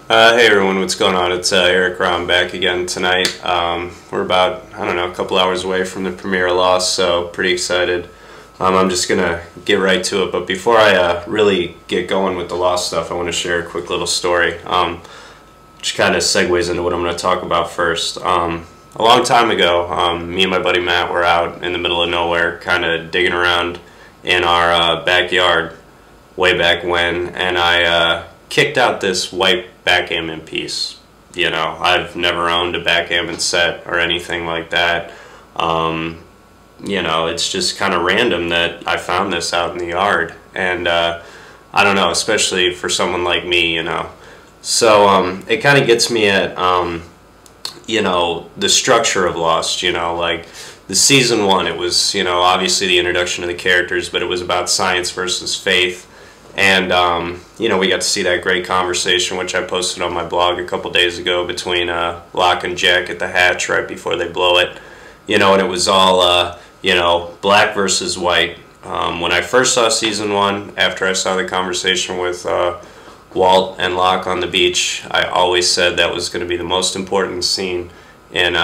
Hey everyone, what's going on? It's Eric Rom back again tonight. We're about, a couple hours away from the premiere of Lost, so pretty excited. I'm just going to get right to it, but before I really get going with the Lost stuff, I want to share a quick little story, which kind of segues into what I'm going to talk about first. A long time ago, me and my buddy Matt were out in the middle of nowhere, kind of digging around in our backyard way back when, and I kicked out this white backgammon piece. You know, I've never owned a backgammon set or anything like that. You know, it's just kind of random that I found this out in the yard, and I don't know, especially for someone like me, you know. So it kind of gets me at you know, the structure of Lost. You know, like the season 1, it was, you know, obviously the introduction of the characters, but it was about science versus faith. And, you know, we got to see that great conversation, which I posted on my blog a couple days ago, between Locke and Jack at the hatch right before they blow it. You know, and it was all, you know, black versus white. When I first saw season 1, after I saw the conversation with Walt and Locke on the beach, I always said that was going to be the most important scene in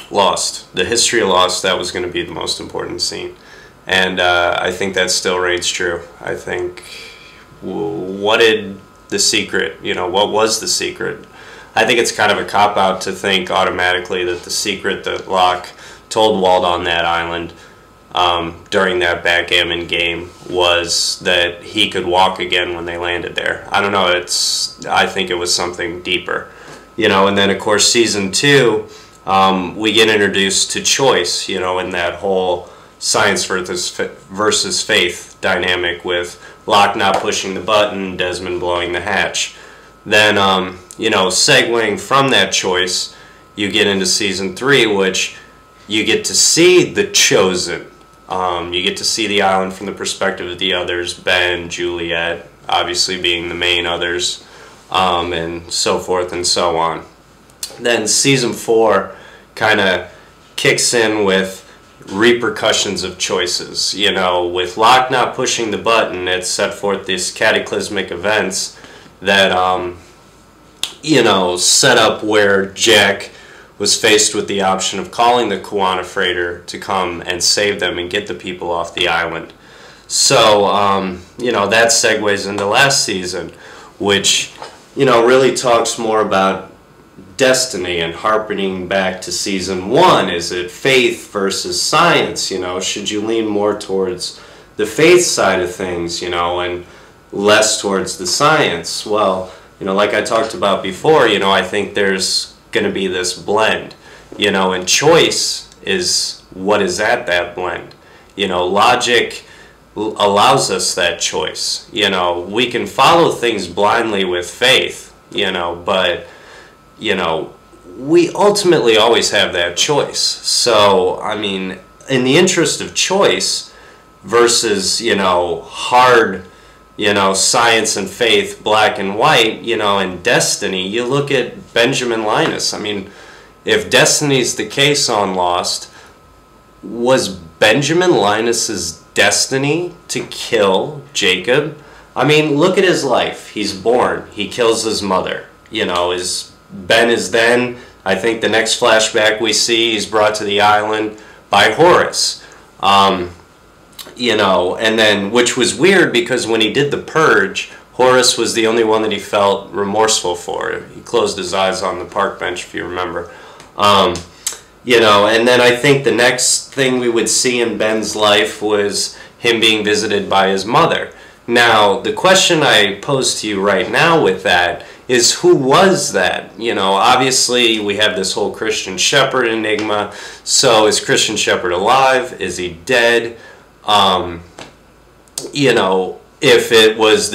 Lost. The history of Lost, that was going to be the most important scene. And I think that still reigns true. I think, what did the secret, you know, what was the secret? I think it's kind of a cop-out to think automatically that the secret that Locke told Walt on that island during that backgammon game was that he could walk again when they landed there. I don't know, I think it was something deeper. You know, and then of course season 2, we get introduced to choice, you know, in that whole science versus faith dynamic, with Locke not pushing the button, Desmond blowing the hatch. Then, you know, segueing from that choice, you get into season 3, which you get to see the chosen. You get to see the island from the perspective of the others, Ben, Juliet, obviously being the main others, and so forth and so on. Then season 4 kind of kicks in with repercussions of choices. You know, with Locke not pushing the button, it set forth these cataclysmic events that, you know, set up where Jack was faced with the option of calling the Kuana freighter to come and save them and get the people off the island. So, you know, that segues into last season, which, you know, really talks more about destiny and harkening back to season 1. Is it faith versus science? You know, should you lean more towards the faith side of things, you know, and less towards the science? Well, you know, like I talked about before, you know, I think there's going to be this blend, you know, and choice is what is at that blend. You know, logic allows us that choice. You know, we can follow things blindly with faith, you know, but you know, we ultimately always have that choice. So, I mean, in the interest of choice versus, you know, hard, you know, science and faith, black and white, you know, and destiny, you look at Benjamin Linus. I mean, if destiny's the case on Lost, was Benjamin Linus's destiny to kill Jacob? I mean, look at his life. He's born. He kills his mother. You know, Ben is then, I think the next flashback we see, he's brought to the island by Horus. You know, and then, which was weird because when he did the purge, Horus was the only one that he felt remorseful for. He closed his eyes on the park bench, if you remember. You know, and then I think the next thing we would see in Ben's life was him being visited by his mother. Now, the question I pose to you right now with that is, who was that? You know, obviously we have this whole Christian Shepherd enigma. So is Christian Shepherd alive? Is he dead? You know, if it was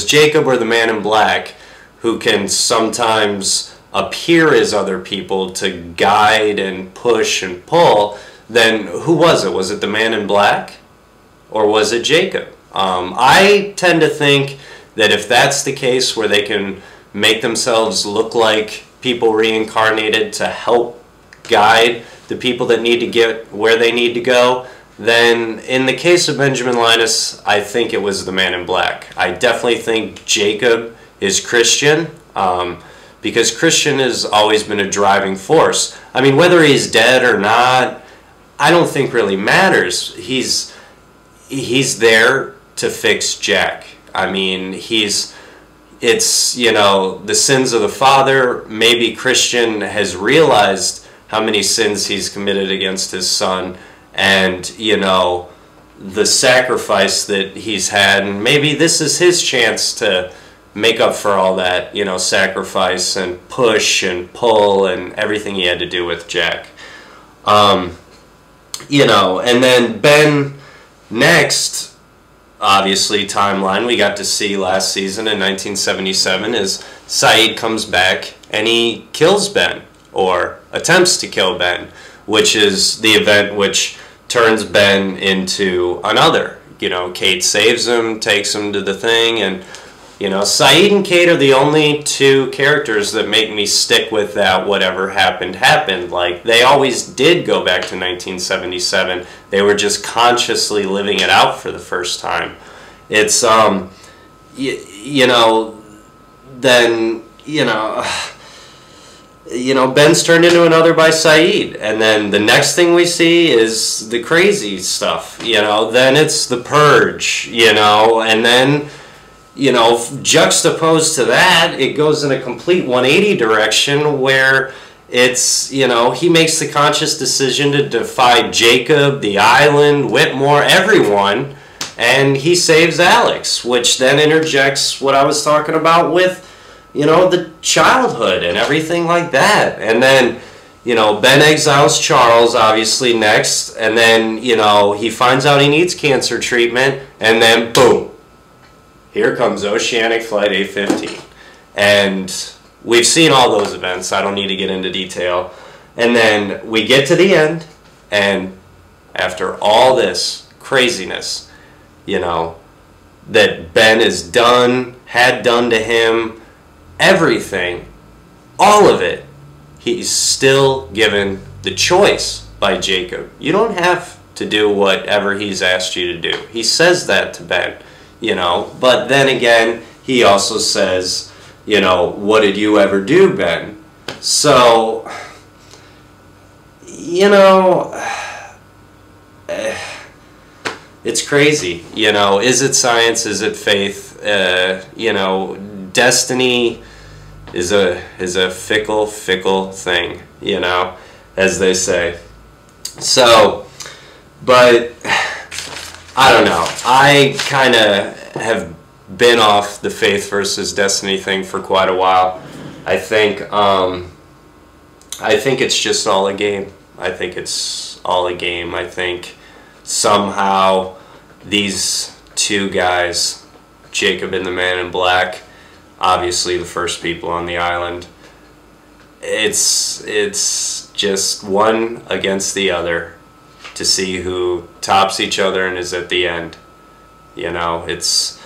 Jacob or the man in black, who can sometimes appear as other people to guide and push and pull, then who was it? Was it the man in black, or was it Jacob? I tend to think that if that's the case, where they can make themselves look like people reincarnated to help guide the people that need to get where they need to go, then in the case of Benjamin Linus, I think it was the man in black. I definitely think Jacob is Christian, because Christian has always been a driving force. I mean, whether he's dead or not, I don't think really matters. He's there to fix Jack. I mean, it's, you know, the sins of the father. Maybe Christian has realized how many sins he's committed against his son, and, you know, the sacrifice that he's had, and maybe this is his chance to make up for all that, you know, sacrifice and push and pull and everything he had to do with Jack. You know, and then Ben, next, obviously, timeline we got to see last season in 1977 is Saeed comes back and he kills Ben, or attempts to kill Ben, which is the event which turns Ben into another. You know, Kate saves him, takes him to the thing, and, you know, Saeed and Kate are the only two characters that make me stick with that whatever happened, happened. Like, they always did go back to 1977. They were just consciously living it out for the first time. It's, you know, then, Ben's turned into another by Saeed. And then the next thing we see is the crazy stuff, you know. Then it's the purge, you know. And then, you know, juxtaposed to that, it goes in a complete 180 direction where it's, you know, he makes the conscious decision to defy Jacob, the island, Whitmore, everyone, and he saves Alex, which then interjects what I was talking about with, you know, the childhood and everything like that. And then, you know, Ben exiles Charles, obviously, next. And then, you know, he finds out he needs cancer treatment. And then, boom, here comes Oceanic Flight A-15. And we've seen all those events. I don't need to get into detail. And then we get to the end. And after all this craziness, you know, that Ben has done, had done to him, everything, all of it, he's still given the choice by Jacob. You don't have to do whatever he's asked you to do. He says that to Ben, you know, but then again, he also says, you know, what did you ever do, Ben? So, you know, it's crazy, you know. Is it science? Is it faith? You know, destiny is a fickle thing, you know, as they say. So, but I don't know. I kind of have been off the faith versus destiny thing for quite a while. I think it's just all a game. I think it's all a game. I think somehow these two guys, Jacob and the Man in Black, obviously the first people on the island, it's just one against the other to see who tops each other and is at the end. You know, it's